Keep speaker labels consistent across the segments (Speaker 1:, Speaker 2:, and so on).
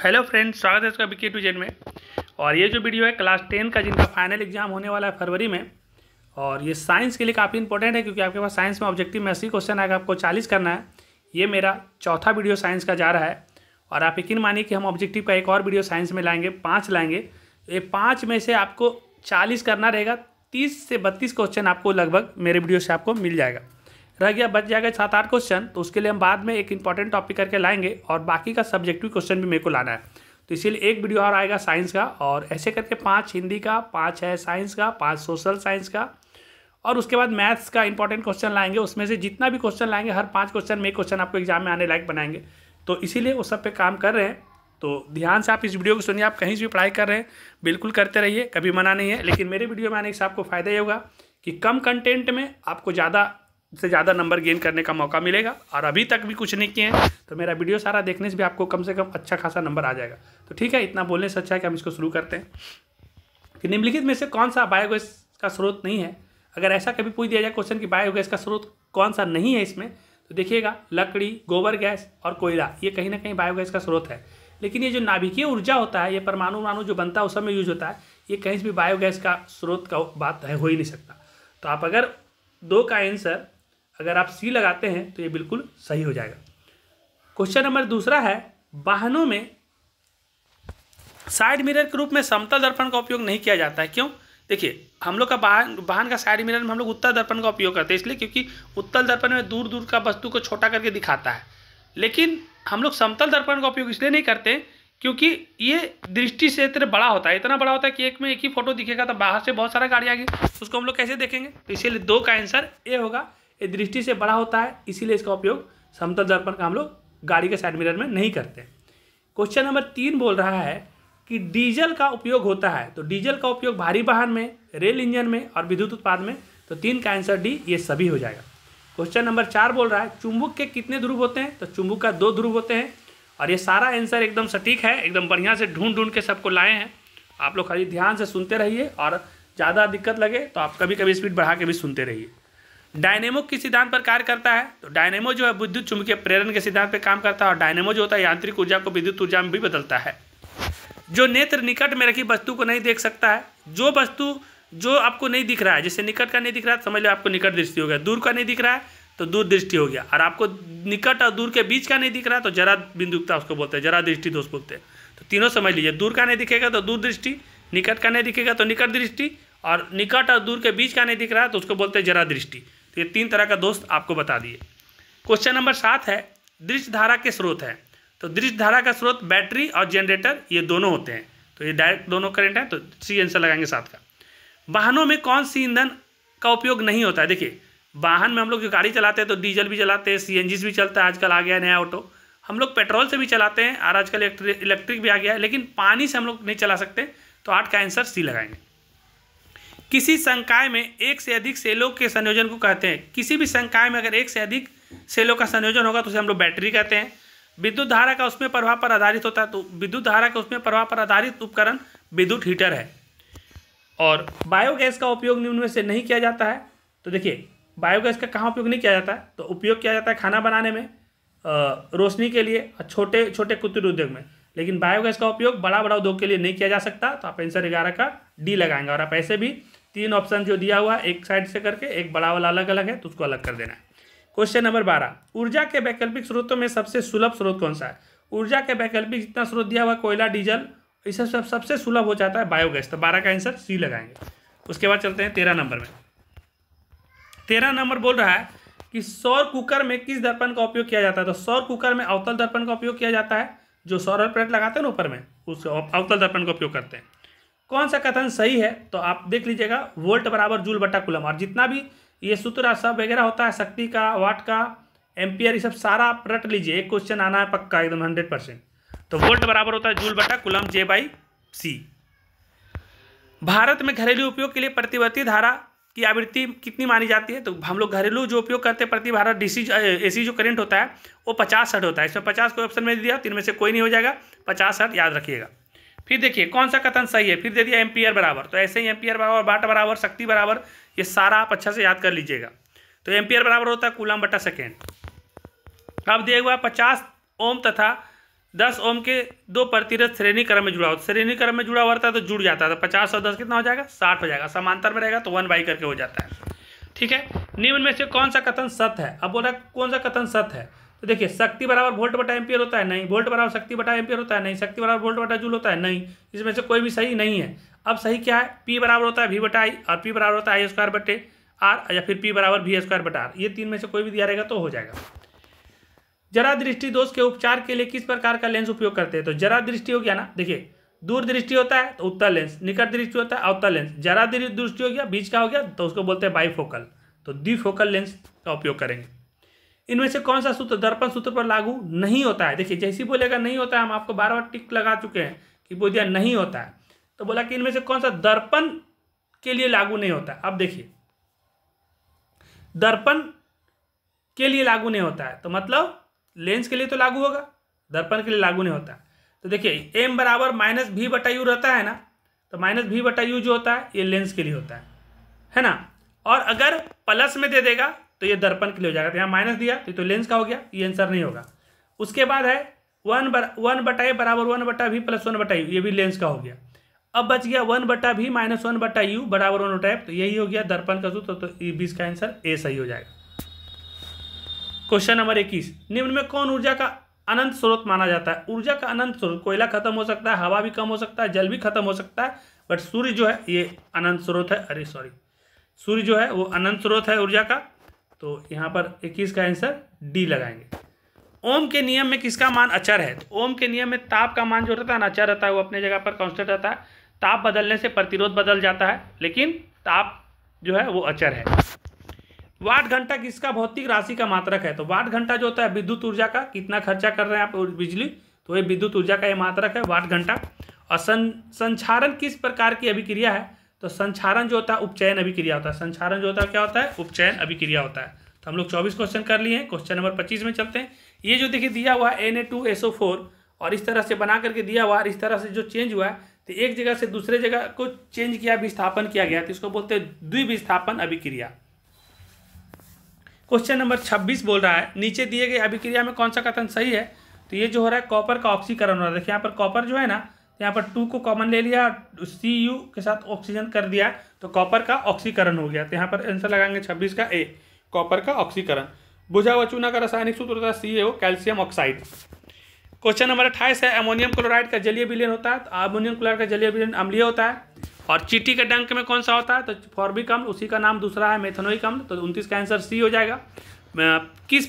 Speaker 1: Hello friends, स्वागत है इसका BK to Z में। और ये जो वीडियो है क्लास 10 का, जिनका फाइनल एग्जाम होने वाला है फरवरी में, और ये साइंस के लिए काफ़ी इंपॉर्टेंट है क्योंकि आपके पास साइंस में ऑब्जेक्टिव में 80 क्वेश्चन आएगा, आपको 40 करना है। ये मेरा चौथा वीडियो साइंस का जा रहा है और आप यकीन मानिए कि हम ऑब्जेक्टिव का एक और वीडियो साइंस में लाएंगे, 5 लाएंगे। ये 5 में से आपको 40 करना रहेगा। 30 से 32 क्वेश्चन आपको लगभग मेरे वीडियो से आपको मिल जाएगा। रह गया बच जाएगा 7-8 क्वेश्चन, तो उसके लिए हम बाद में एक इंपॉर्टेंट टॉपिक करके लाएंगे और बाकी का सब्जेक्टिव क्वेश्चन भी मेरे को लाना है। तो इसीलिए एक वीडियो और आएगा साइंस का, और ऐसे करके 5 हिंदी का, 5 है साइंस का, 5 सोशल साइंस का, और उसके बाद मैथ्स का इंपॉर्टेंट क्वेश्चन लाएंगे। उसमें से जितना भी क्वेश्चन लाएंगे, हर 5 क्वेश्चन में एक क्वेश्चन आपको एग्जाम में आने लायक बनाएंगे। तो इसीलिए उस सब पे काम कर रहे हैं। तो ध्यान से आप इस वीडियो को सुनिए। आप कहीं से भी पढ़ाई कर रहे हैं बिल्कुल करते रहिए, कभी मना नहीं है। लेकिन मेरे वीडियो में आने से आपको फ़ायदा ये होगा कि कम कंटेंट में आपको ज़्यादा से ज़्यादा नंबर गेन करने का मौका मिलेगा। और अभी तक भी कुछ नहीं किए हैं तो मेरा वीडियो सारा देखने से भी आपको कम से कम अच्छा खासा नंबर आ जाएगा। तो ठीक है, इतना बोलने से अच्छा है कि हम इसको शुरू करते हैं कि निम्नलिखित में से कौन सा बायोगैस का स्रोत नहीं है। अगर ऐसा कभी पूछ दिया जाए क्वेश्चन कि बायोगैस का स्रोत कौन सा नहीं है इसमें, तो देखिएगा लकड़ी, गोबर गैस और कोयला, ये कहीं ना कहीं बायोगैस का स्रोत है। लेकिन ये जो नाभिकीय ऊर्जा होता है, ये परमाणु जो बनता है उस समय यूज होता है, ये कहीं से भी बायोगैस का स्रोत का बात है, हो ही नहीं सकता। तो आप अगर 2 का आंसर अगर आप सी लगाते हैं तो ये बिल्कुल सही हो जाएगा। क्वेश्चन नंबर दूसरा है, वाहनों में साइड मिरर के रूप में समतल दर्पण का उपयोग नहीं किया जाता है, क्यों? देखिए, हम लोग का वाहन का साइड मिरर में हम लोग उत्तल दर्पण का उपयोग करते हैं, इसलिए क्योंकि उत्तल दर्पण में दूर दूर का वस्तु को छोटा करके दिखाता है। लेकिन हम लोग समतल दर्पण का उपयोग इसलिए नहीं करते क्योंकि ये दृष्टि क्षेत्र बड़ा होता है, इतना बड़ा होता है कि एक में एक ही फोटो दिखेगा, तो बाहर से बहुत सारा गाड़ी आएगी, उसको हम लोग कैसे देखेंगे? तो इसीलिए 2 का आंसर ए होगा। ये दृष्टि से बड़ा होता है, इसीलिए इसका उपयोग समतल दर्पण का हम लोग गाड़ी के साइड मिरर में नहीं करते। क्वेश्चन नंबर 3 बोल रहा है कि डीजल का उपयोग होता है, तो डीजल का उपयोग भारी वाहन में, रेल इंजन में और विद्युत उत्पाद में। तो 3 का आंसर डी, ये सभी हो जाएगा। क्वेश्चन नंबर 4 बोल रहा है, चुंबक के कितने ध्रुव होते हैं? तो चुंबक का 2 ध्रुव होते हैं। और ये सारा आंसर एकदम सटीक है, एकदम बढ़िया से ढूंढ के सबको लाए हैं। आप लोग खाली ध्यान से सुनते रहिए, और ज़्यादा दिक्कत लगे तो आप कभी कभी स्पीड बढ़ा के भी सुनते रहिए। डायनेमो किस सिद्धांत पर कार्य करता है? तो डायनेमो जो है विद्युत चुंबकीय प्रेरण के सिद्धांत पर काम करता है, और डायनेमो जो होता है यांत्रिक ऊर्जा को विद्युत ऊर्जा में भी बदलता है। जो नेत्र निकट में रखी वस्तु को नहीं देख सकता है, जो वस्तु जो आपको नहीं दिख रहा है, जैसे निकट का नहीं दिख रहा है, समझ लो आपको निकट दृष्टि हो गया। दूर का नहीं दिख रहा है तो दूर दृष्टि हो गया। और आपको निकट और दूर के बीच का नहीं दिख रहा है तो जरा बिंदुकता उसको बोलते हैं, जरा दृष्टि दोष बोलते हैं। तो तीनों समझ लीजिए, दूर का नहीं दिखेगा तो दूर दृष्टि, निकट का नहीं दिखेगा तो निकट दृष्टि, और निकट और दूर के बीच का नहीं दिख रहा है तो उसको बोलते हैं जरा दृष्टि। तो ये 3 तरह का दोस्त आपको बता दिए। क्वेश्चन नंबर 7 है, दृश्य धारा के स्रोत है। तो दृश्य धारा का स्रोत बैटरी और जनरेटर, ये दोनों होते हैं। तो ये डायरेक्ट दोनों करंट है, तो सी आंसर लगाएंगे 7 का। वाहनों में कौन सी ईंधन का उपयोग नहीं होता है? देखिए, वाहन में हम लोग जो गाड़ी चलाते हैं तो डीजल भी चलाते हैं, CNG भी चलता है, आजकल आ गया है नया ऑटो। हम लोग पेट्रोल से भी चलाते हैं, और आजकल इलेक्ट्रिक भी आ गया है, लेकिन पानी से हम लोग नहीं चला सकते। तो 8 का आंसर सी लगाएंगे। किसी संकाय में एक से अधिक सेलों के संयोजन को कहते हैं। किसी भी संकाय में अगर एक से अधिक सेलों का संयोजन होगा तो उसे हम लोग बैटरी कहते हैं। विद्युत धारा का उसमें प्रभाव पर आधारित होता है, तो विद्युत धारा का उसमें प्रभाव पर आधारित उपकरण विद्युत हीटर है। और बायोगैस का उपयोग निम्न में से नहीं किया जाता है। तो देखिए, बायोगैस का कहाँ उपयोग नहीं किया जाता है? तो उपयोग किया जाता है खाना बनाने में, रोशनी के लिए, और छोटे छोटे कुटीर उद्योग में। लेकिन बायोगैस का उपयोग बड़ा उद्योग के लिए नहीं किया जा सकता। तो आप आंसर 11 का डी लगाएंगे। और आप ऐसे भी 3 ऑप्शन जो दिया हुआ है एक साइड से करके, एक बड़ा वाला अलग अलग है तो उसको अलग कर देना है। क्वेश्चन नंबर 12, ऊर्जा के वैकल्पिक स्रोतों में सबसे सुलभ स्रोत कौन सा है? ऊर्जा के वैकल्पिक जितना स्रोत दिया हुआ, कोयला, डीजल, इसे सबसे सुलभ हो जाता है बायोगैस। तो 12 का आंसर सी लगाएंगे। उसके बाद चलते हैं 13 नंबर में। 13 नंबर बोल रहा है कि सौर कुकर में किस दर्पण का उपयोग किया जाता है? तो सौर कुकर में अवतल दर्पण का उपयोग किया जाता है। जो सौर प्लेट लगाते हैं ना ऊपर में, उस अवतल दर्पण का उपयोग करते हैं। कौन सा कथन सही है? तो आप देख लीजिएगा, वोल्ट बराबर जूल बटा कूलम। और जितना भी ये सूत्र सब वगैरह होता है, शक्ति का, वाट का, एम्पियर, ये सब सारा आप रट लीजिए। एक क्वेश्चन आना है पक्का एकदम 100%। तो वोल्ट बराबर होता है जूल बटा कूलम, J/C। भारत में घरेलू उपयोग के लिए प्रतिवर्ती धारा की आवृत्ति कितनी मानी जाती है? तो हम लोग घरेलू जो उपयोग करते हैं प्रति भारत AC जो करंट होता है वो 50 हर्ट्ज होता है। इसमें 50 कोई ऑप्शन में दिया, 3 में से कोई नहीं हो जाएगा, 50 हर्ट्ज याद रखिएगा। फिर देखिए कौन सा कथन सही है। फिर दे दिया एम्पियर बराबर, तो ऐसे ही एम्पियर बराबर, वाट बराबर, शक्ति बराबर, ये सारा आप अच्छा से याद कर लीजिएगा। तो एम्पियर बराबर होता है कूलम बटा सेकेंड। अब दिया हुआ 50 ओम तथा 10 ओम के दो प्रतिरोध श्रेणी क्रम में जुड़ा हो, श्रेणी क्रम में जुड़ा हुआ रहता है तो जुड़ जाता है, तो 50 और 10 कितना हो जाएगा 60 हो जाएगा। समांतर में रहेगा तो 1/, करके हो जाता है। ठीक है, निम्न में से कौन सा कथन सत्य है? अब बोल रहा है कौन सा कथन सत्य है, तो देखिए शक्ति बराबर वोल्ट बटा एम्पियर होता है, नहीं। वोल्ट बराबर शक्ति बटा एम्पियर होता है, नहीं। शक्ति बराबर वोल्ट बटा जूल होता है, नहीं। इसमें से कोई भी सही नहीं है। अब सही क्या है? P बराबर होता है V बटा I, और P बराबर होता है I² बटे R, या फिर P बराबर V² बटा R। ये तीन में से कोई भी दिया रहेगा तो हो जाएगा। जरा दृष्टि दोष के उपचार के लिए किस प्रकार का लेंस उपयोग करते हैं? तो जरा दृष्टि हो गया ना, देखिए दूर दृष्टि होता है तो उत्तल लेंस, निकट दृष्टि होता है अवतल लेंस, जरा दृष्टि हो गया, बीच का हो गया तो उसको बोलते हैं बाइफोकल, तो द्विफोकल लेंस का उपयोग करेंगे। इनमें से कौन सा सूत्र दर्पण सूत्र पर लागू नहीं होता है? देखिए जैसे ही बोलेगा नहीं होता है, हम आपको बार बार टिक लगा चुके हैं कि बोल दिया नहीं होता है, तो बोला कि इनमें से कौन सा दर्पण के लिए लागू नहीं होता है। अब देखिए दर्पण के लिए लागू नहीं होता है तो मतलब लेंस के लिए तो लागू होगा, दर्पण के लिए लागू नहीं होता है। तो देखिए m बराबर -v बटा u रहता है ना, तो -v बटा u जो होता है ये लेंस के लिए होता है ना। और अगर प्लस में दे देगा तो ये दर्पण के लिए हो जाएगा, तो यहाँ माइनस दिया तो लेंस का हो गया, ये आंसर नहीं होगा। उसके बाद है 1 बटा a बराबर 1 बटा v प्लस 1 बटा u, ये भी लेंस का हो गया। अब बच गया 1 बटा v माइनस 1 बटा u बराबर 1 बटा f, तो यही हो गया दर्पण का सूत्र, तो 20 का आंसर ए सही हो जाएगा। क्वेश्चन नंबर 21, निम्न में कौन ऊर्जा का अनंत स्रोत माना जाता है? ऊर्जा का अनंत स्रोत, कोयला खत्म हो सकता है, हवा भी कम हो सकता है, जल भी खत्म हो सकता है, बट सूर्य जो है ये अनंत स्रोत है। अरे सॉरी, सूर्य जो है वो अनंत स्रोत है ऊर्जा का, तो यहाँ पर 21 का आंसर डी लगाएंगे। ओम के नियम में किसका मान अचर है? तो ओम के नियम में ताप का मान जो रहता है ना अचर रहता है, वो अपने जगह पर कांस्टेंट रहता है। ताप बदलने से प्रतिरोध बदल जाता है, लेकिन ताप जो है वो अचर है। वाट घंटा किसका भौतिक राशि का मात्रक है? तो वाट घंटा जो होता है विद्युत ऊर्जा का, कितना खर्चा कर रहे हैं आप बिजली, तो ये विद्युत ऊर्जा का ये मात्रक है वाट घंटा। और संचारण किस प्रकार की अभिक्रिया है? तो संचारण जो होता है उपचयन अभिक्रिया होता है। संचारण जो होता है क्या होता है? उपचयन अभिक्रिया होता है। तो हम लोग 24 क्वेश्चन कर लिए हैं। क्वेश्चन नंबर 25 में चलते हैं। ये जो देखिए दिया हुआ है Na2SO4 और इस तरह से बना करके दिया हुआ है, इस तरह से जो चेंज हुआ है तो एक जगह से दूसरे जगह को चेंज किया, विस्थापन किया गया, तो इसको बोलते हैं द्विविस्थापन अभिक्रिया। क्वेश्चन नंबर 26 बोल रहा है नीचे दिए गए अभिक्रिया में कौन सा कथन सही है? तो ये जो हो रहा है कॉपर का ऑक्सीकरण हो रहा है। देखिए यहाँ पर कॉपर जो है ना, यहाँ पर 2 को कॉमन ले लिया, Cu के साथ ऑक्सीजन कर दिया, तो कॉपर का ऑक्सीकरण हो गया। तो यहाँ पर आंसर लगाएंगे 26 का ए, कॉपर का ऑक्सीकरण। बुझा हुआ चूना का रासायनिक सूत्र होता है CaO, calcium oxide. Question number 28 है अमोनियम क्लोराइड का जलीय विलयन होता है। तो अमोनियम क्लोराइड का जलीय विलयन अम्लीय होता है। और चींटी के डंक में कौन सा होता है? तो फॉर्मिक अम्ल, उसी का नाम दूसरा है मेथनोइक अम्ल, तो 29 का आंसर सी हो जाएगा। किस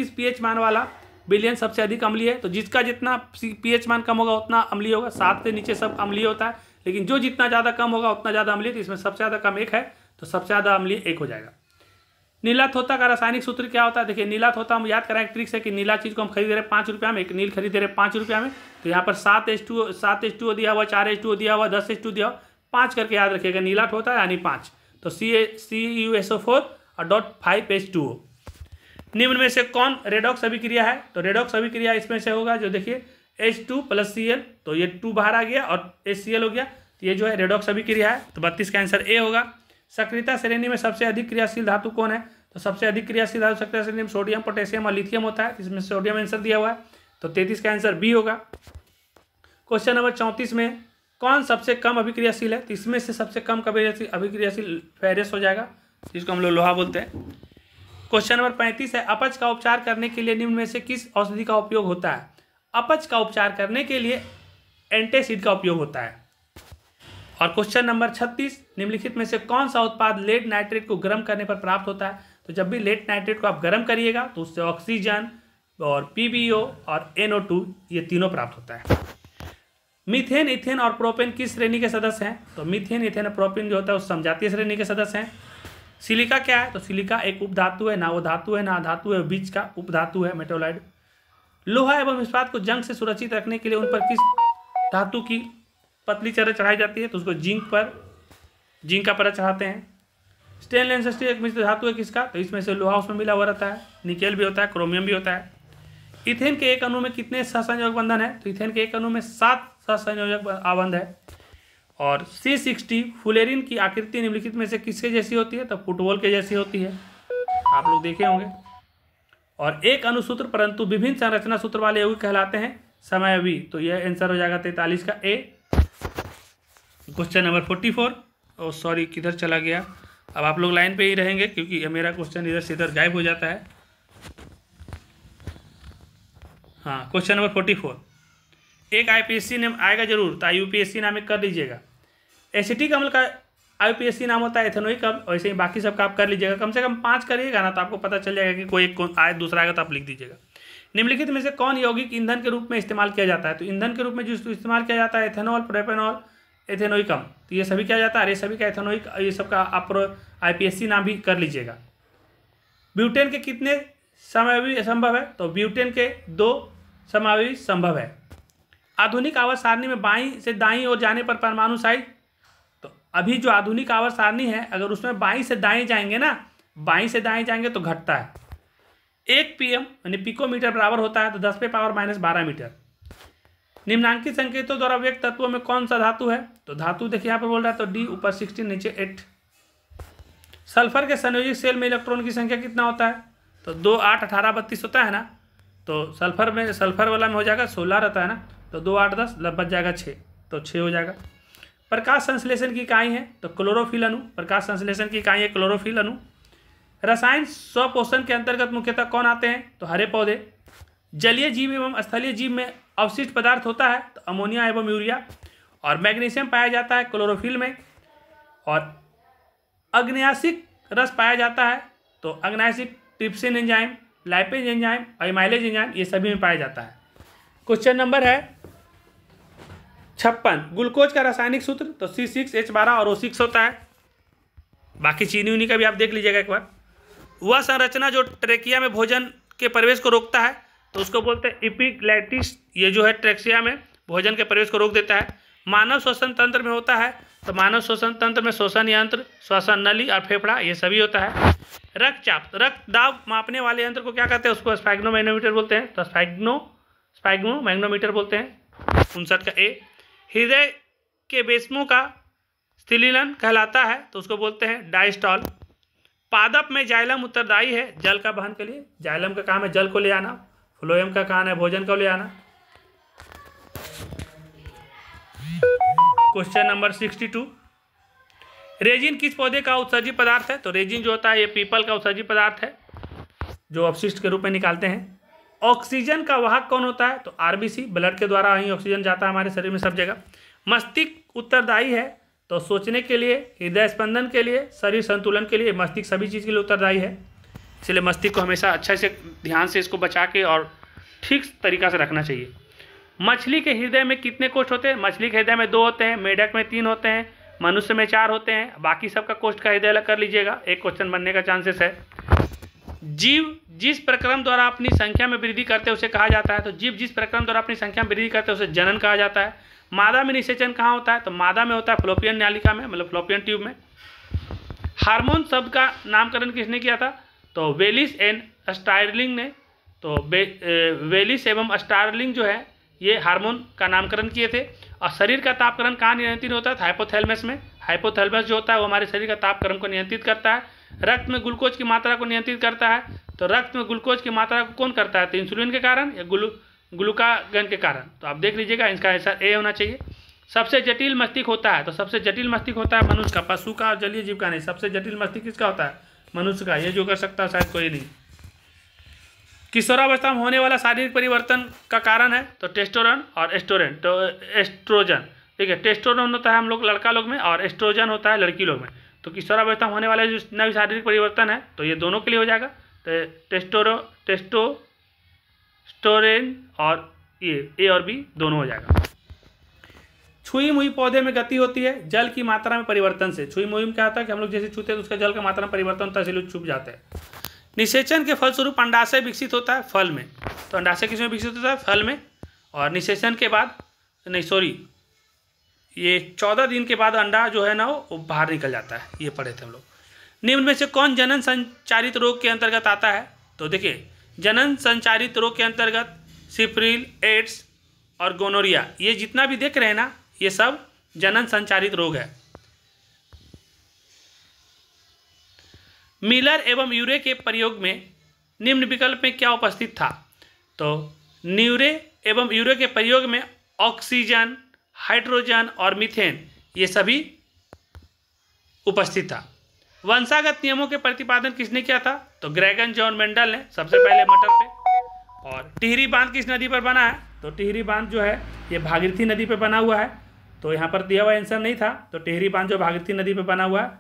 Speaker 1: पीएच मान वाला विलयन सबसे अधिक अम्लीय है? तो जिसका जितना पीएच मान कम होगा उतना अम्लीय होगा। 7 से नीचे सब अम्लीय होता है, लेकिन जो जितना ज़्यादा कम होगा उतना ज़्यादा अम्लीय। तो इसमें सबसे ज़्यादा कम 1 है, तो सबसे ज़्यादा अम्लीय 1 हो जाएगा। नीला थोथा का रासायनिक सूत्र क्या होता है? देखिए नीला थोथा हम याद कराएं, ट्रिक्स है कि नीला चीज़ को हम खरीद रहे हैं 5 रुपया में, एक नील खरीद रहे हैं 5 रुपया में, तो यहाँ पर 7H2O दिया हुआ, 4H2O दिया हुआ, 10H2 दिया हुआ, 5 करके याद रखिएगा। नीला थोथा यानी 5, तो CuSO4 और .5H2O। निम्न में से कौन रेडॉक्स अभिक्रिया है? तो रेडॉक्स अभिक्रिया इसमें से होगा जो देखिए H2 + Cl, तो ये 2 बाहर आ गया और HCl हो गया, तो ये जो है रेडॉक्स अभिक्रिया है। तो 32 का आंसर ए होगा। सक्रियता श्रेणी में सबसे अधिक क्रियाशील धातु कौन है? तो सबसे अधिक क्रियाशील धातु सक्रियता श्रेणी में सोडियम, पोटेशियम और लिथियम होता है। इसमें सोडियम आंसर दिया हुआ है, तो 33 का आंसर बी होगा। क्वेश्चन नंबर 34 में कौन सबसे कम अभिक्रियाशील है? तो इसमें से सबसे कम अभिक्रियाशील फेरस हो जाएगा, जिसको हम लोग लोहा बोलते हैं। क्वेश्चन नंबर 35 है अपच का उपचार करने के लिए निम्न में से किस औषधि का उपयोग होता है? अपच का उपचार करने के लिए एंटासिड का उपयोग होता है। और क्वेश्चन नंबर 36 निम्नलिखित में से कौन सा उत्पाद लेड नाइट्रेट को गर्म करने पर प्राप्त होता है? तो जब भी लेड नाइट्रेट को आप गर्म करिएगा तो उससे ऑक्सीजन और PbO और NO2 ये तीनों प्राप्त होता है। मीथेन, इथेन और प्रोपेन किस श्रेणी के सदस्य हैं? तो मीथेन, इथेन और प्रोपेन जो होता है उस समजातीय श्रेणी के सदस्य हैं। सिलिका क्या है? तो सिलिका एक उपधातु है, ना वो धातु है ना धातु है, बीच का उपधातु है, मेटालॉइड। लोहा एवं इस्पात को जंग से सुरक्षित रखने के लिए उन पर किस धातु की पतली चरह चढ़ाई जाती है? तो उसको जिंक का परत चढ़ाते हैं। स्टेनलेस स्टील एक मिश्र धातु है किसका? तो इसमें से लोहा उसमें मिला हुआ रहता है, निकेल भी होता है, क्रोमियम भी होता है। इथेन के एक अणु में कितने सहसंयोजक बंधन है? तो इथेन के एक अणु में 7 सहसंयोजक आबंध है। और C60 फुलेरिन की आकृति निम्नलिखित में से किसके जैसी होती है? तो फुटबॉल के जैसी होती है, आप लोग देखे होंगे। और एक अनुसूत्र परंतु विभिन्न संरचना सूत्र वाले यौगिक कहलाते हैं समयावयवी। तो यह आंसर हो जाएगा 43 का A. Question number 44। Oh sorry, किधर चला गया? अब आप लोग लाइन पे ही रहेंगे क्योंकि मेरा क्वेश्चन इधर से इधर गायब हो जाता है। हाँ, क्वेश्चन नंबर 44। एक आईपीएससी नाम आएगा जरूर, तो आईयूपीएससी नाम एक कर लीजिएगा। एसिटिक अम्ल का आईयूपीएससी नाम होता है एथेनोइक अम्ल, वैसे ही बाकी सबका आप कर लीजिएगा। कम से कम 5 करिएगा ना, तो आपको पता चल जाएगा कि कोई एक आए दूसरा आएगा तो आप लिख दीजिएगा। निम्नलिखित में से कौन यौगिक ईंधन के रूप में इस्तेमाल किया जाता है? तो ईंधन के रूप में जो इस्तेमाल किया जाता है एथेनॉल, प्रोपेनॉल, एथेनोइक अम्ल, तो ये सभी क्या जाता है, ये सभी का एथेनोइक, ये सबका आप आईपीएससी नाम भी कर लीजिएगा। ब्यूटेन के कितने समयावयवी संभव है? तो ब्यूटेन के 2 समयावयवी संभव है। आधुनिक आवर्त सारणी में बाईं से दाईं ओर जाने पर परमाणु साइज, तो अभी जो आधुनिक आवर्त सारणी है अगर उसमें बाईं से दाएं जाएंगे ना, बाईं से दाएं जाएंगे तो घटता है। 1 पीएम यानी पिकोमीटर बराबर होता है तो 10 पे पावर -12 मीटर। निम्नांकित संकेतों द्वारा व्यक्त तत्वों में कौन सा धातु है? तो धातु देखिए यहाँ पर बोल रहा है तो डी, ऊपर 16 नीचे 8। सल्फर के संयोजित सेल में इलेक्ट्रॉन की संख्या कितना होता है? तो 2, 8, 18, 32 होता है ना। तो सल्फर वाला में हो जाएगा 16 रहता है ना, तो 2, 8, 10 बच जाएगा 6, तो 6 हो जाएगा। प्रकाश संश्लेषण की इकाई है तो क्लोरोफिल अणु, प्रकाश संश्लेषण की इकाई है क्लोरोफिल अणु। रसायन स्वपोषण के अंतर्गत मुख्यतः कौन आते हैं? तो हरे पौधे। जलीय जीव एवं स्थलीय जीव में अवशिष्ट पदार्थ होता है तो अमोनिया एवं यूरिया। और मैग्नीशियम पाया जाता है क्लोरोफिल में। और अग्न्यासिक रस पाया जाता है तो अग्नासिक trypsin enzyme, lipase enzyme, amylase enzyme, ये सभी में पाया जाता है। क्वेश्चन नंबर है 56। ग्लूकोज का रासायनिक सूत्र तो C6H12 और O6 होता है। बाकी चीनी उनी का भी आप देख लीजिएगा एक बार। वह संरचना जो ट्रेकिया में भोजन के प्रवेश को रोकता है तो उसको बोलते हैं एपिग्लैटिस। ये जो है ट्रेकिया में भोजन के प्रवेश को रोक देता है। मानव श्वसन तंत्र में होता है तो मानव श्वसन तंत्र में श्वसन यंत्र, श्वसन नली और फेफड़ा ये सभी होता है। रक्तचाप, रक्त दाब मापने वाले यंत्र को क्या कहते हैं? उसको स्फैग्नोमैग्नोमीटर बोलते हैं, तो स्फैग्नोमैग्नोमीटर बोलते हैं। 59 का ए। हृदय के बेस्मों का स्थिलीलन कहलाता है तो उसको बोलते हैं डायस्टॉल। पादप में जाइलम उत्तरदायी है जल का वहन के लिए। जाइलम का काम है जल को ले आना, फ्लोएम का काम है भोजन को ले आना। Question number 62। रेजिन किस पौधे का उत्सर्जी पदार्थ है? तो रेजिन जो होता है ये पीपल का उत्सर्जी पदार्थ है जो अपशिष्ट के रूप में निकालते हैं। ऑक्सीजन का वाहक कौन होता है? तो आरबीसी, ब्लड के द्वारा ही ऑक्सीजन जाता है हमारे शरीर में सब जगह। मस्तिष्क उत्तरदायी है तो सोचने के लिए, हृदय स्पंदन के लिए, शरीर संतुलन के लिए, मस्तिष्क सभी चीज़ के लिए उत्तरदायी है। इसलिए मस्तिष्क को हमेशा अच्छा से ध्यान से इसको बचा के और ठीक तरीका से रखना चाहिए। मछली के हृदय में कितने कोष्ठ होते हैं? मछली के हृदय में 2 होते हैं, मेढक में 3 होते हैं, मनुष्य में 4 होते हैं। बाकी सबका कोष्ठ का हृदय अलग कर लीजिएगा, एक क्वेश्चन बनने का चांसेस है। जीव जिस प्रक्रम द्वारा अपनी संख्या में वृद्धि करते हैं उसे कहा जाता है। तो जीव जिस प्रक्रम द्वारा अपनी संख्या में वृद्धि करते हैं उसे जनन कहा जाता है। मादा में निषेचन कहाँ होता है? तो मादा में होता है फ्लोपियन नालिका में, मतलब फ्लोपियन ट्यूब में। हार्मोन शब्द का नामकरण किसने किया था? तो वेलिस एंड स्टारलिंग ने। तो वेलिस एवं स्टारलिंग जो है ये हार्मोन का नामकरण किए थे। और शरीर का तापकरण कहाँ नियंत्रित होता है? हाइपोथैलेमस में। हाइपोथैलेमस जो होता है वो हमारे शरीर का तापक्रम को नियंत्रित करता है। रक्त में ग्लूकोज की मात्रा को नियंत्रित करता है। तो रक्त में ग्लूकोज की मात्रा को कौन करता है? तो इंसुलिन के कारण या ग्लूकागन के कारण। तो आप देख लीजिएगा, इसका आंसर ए होना चाहिए। सबसे जटिल मस्तिष्क होता है तो सबसे जटिल मस्तिष्क होता है मनुष्य का, पशु का और जलीय जीव का नहीं। सबसे जटिल मस्तिष्क किसका होता है? मनुष्य का। ये जो कर सकता है शायद कोई नहीं। किशोरावस्था में होने वाला शारीरिक परिवर्तन का कारण है तो टेस्टोरन और एस्ट्रोजन। तो एस्ट्रोजन, ठीक है, टेस्टोरन होता है हम लोग लड़का लोग में और एस्ट्रोजन होता है लड़की लोग में। तो किशोरावस्था में होने वाले जो जितना भी शारीरिक परिवर्तन है तो ये दोनों के लिए हो जाएगा। तो टेस्टोस्टेरोन और ये ए और बी दोनों हो जाएगा। छुई मुई पौधे में गति होती है जल की मात्रा में परिवर्तन से। छुई मुई में क्या होता है कि हम लोग जैसे छूते हैं तो उसका जल का मात्रा में परिवर्तन होता है, इसलिए छुप जाते हैं। निषेचन के फलस्वरूप अंडाशय विकसित होता है फल में। तो अंडाशय किसमें विकसित होता है? फल में। और निषेचन के बाद ये 14 दिन के बाद अंडा जो है ना वो बाहर निकल जाता है। ये पढ़े थे हम लोग। निम्न में से कौन जनन संचारित रोग के अंतर्गत आता है? तो देखिए, जनन संचारित रोग के अंतर्गत सिफिलिस, एड्स और गोनोरिया, ये जितना भी देख रहे हैं ना ये सब जनन संचारित रोग है। मिलर एवं यूरे के प्रयोग में निम्न विकल्प में क्या उपस्थित था? तो न्यूरे एवं यूरे के प्रयोग में ऑक्सीजन, हाइड्रोजन और मीथेन ये सभी उपस्थित था। वंशागत नियमों के प्रतिपादन किसने किया था? तो ग्रेगन जॉन मेंडल ने सबसे पहले मटर पे। और टिहरी बांध किस नदी पर बना है? तो टिहरी बांध जो है ये भागीरथी नदी पर बना हुआ है। तो यहाँ पर दिया हुआ आंसर नहीं था, तो टिहरी बांध जो भागीरथी नदी पर बना हुआ है।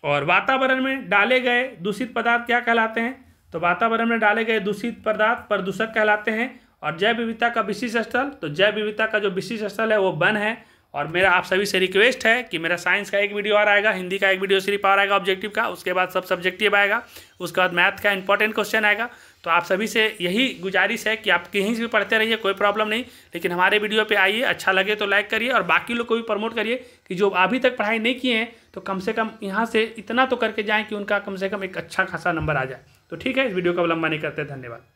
Speaker 1: और वातावरण में डाले गए दूषित पदार्थ क्या कहलाते हैं? तो वातावरण में डाले गए दूषित पदार्थ प्रदूषक कहलाते हैं। और जैव विविधता का विशिष्ट स्थल, तो जैव विविधता का जो विशिष्ट स्थल है वो वन है। और मेरा आप सभी से रिक्वेस्ट है कि मेरा साइंस का एक वीडियो और आएगा, हिंदी का एक वीडियो सिर्फ और आएगा ऑब्जेक्टिव का, उसके बाद सब सब्जेक्टिव आएगा, उसके बाद मैथ का इंपॉर्टेंट क्वेश्चन आएगा। तो आप सभी से यही गुजारिश है कि आप कहीं से भी पढ़ते रहिए, कोई प्रॉब्लम नहीं, लेकिन हमारे वीडियो पे आइए, अच्छा लगे तो लाइक करिए और बाकी लोग को भी प्रमोट करिए कि जो अभी तक पढ़ाई नहीं किए हैं तो कम से कम यहाँ से इतना तो करके जाएँ कि उनका कम से कम एक अच्छा खासा नंबर आ जाए। तो ठीक है, इस वीडियो को लंबा नहीं करते, धन्यवाद।